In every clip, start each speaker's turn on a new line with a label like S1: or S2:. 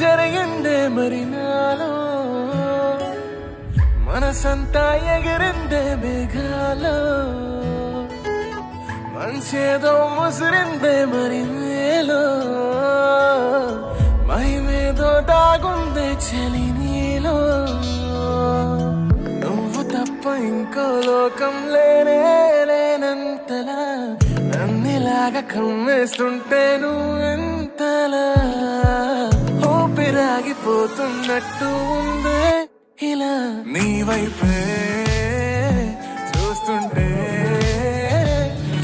S1: జరిగిందే మరి నాలో మనసంతా ఎగిరిందే మేఘాలో మనసేదో ముసిరిందే మరి మేలో మహిమేదో దాగుందే చలి నీలో నువ్వు తప్ప ఇంకో లోకం లేనే లేనంతలా నన్నిలాగా కమ్మేస్తుంటే నువ్వెంతలా ఊపిరాగిపోతున్నట్టు ఉందే ఇలా నీ వైపే చూస్తుంటే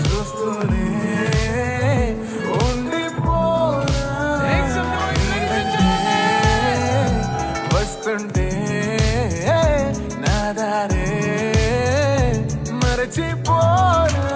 S1: చూస్తూనే ఉండిపోనా వస్తుంటే నా దారే మరచిపోనా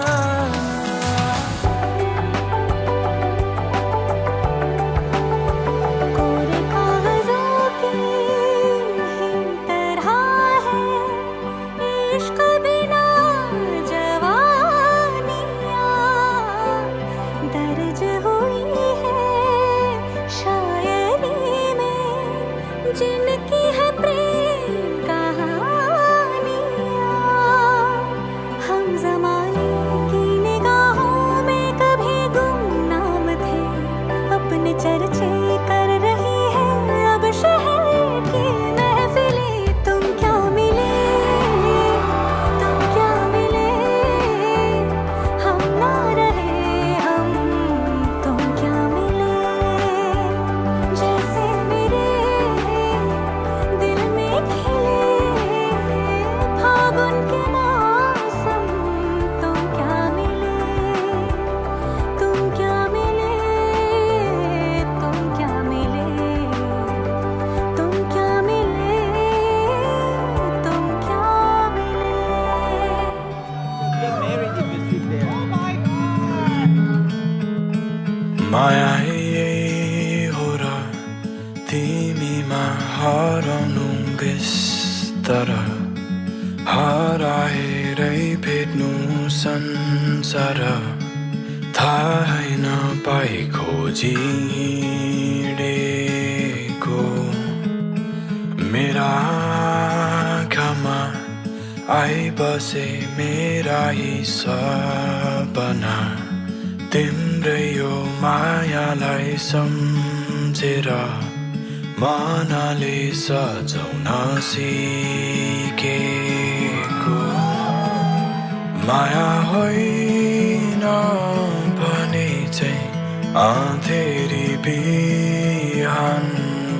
S2: जिनकी है प्रेम कहानियाँ हम ज़माने की निगाहों में कभी गुमनाम थे अपने चर्चे कर रही है अब शहर की महफिलें तुम क्या मिले हम ना रहे हम तुम क्या मिले जैसे मेरे दिल में खिले फागुन के मौसम तुम क्या मिले तुम क्या मिले तुम क्या मिले तुम क्या मिले तुम क्या मिले
S1: माया ये हो रहा तिमीमा हराउनु बिस्तारा हराएरै भेट्नु संसार थाहै नपाई खोजिहिँडेको मेरा आँखामा आइबसे मेरा यी सपना तिम्रै यो मायालाई सम्झेर मनले सजाउन सिकेको माया होइन भने चाहिँ अँधेरी बिहान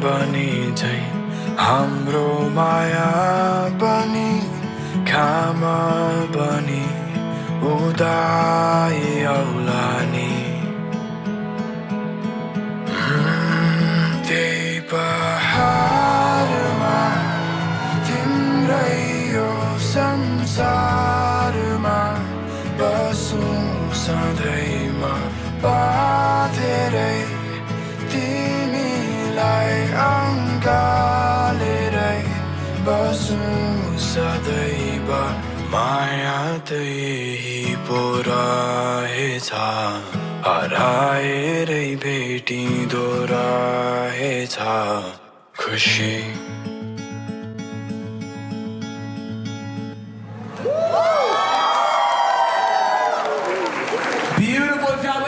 S1: बने चाहिँ हाम्रो माया बनी घाम बनी उदाई आउला नि त्यही पहाडमा तिम्रै यो संसारमा बसौँ सधैँमा बाँधेरै तिमीलाई अँगालेरै बसौँ सदैव माया त्यही पो रहेछ हराएरै भेटिँदो रहेछ खुसी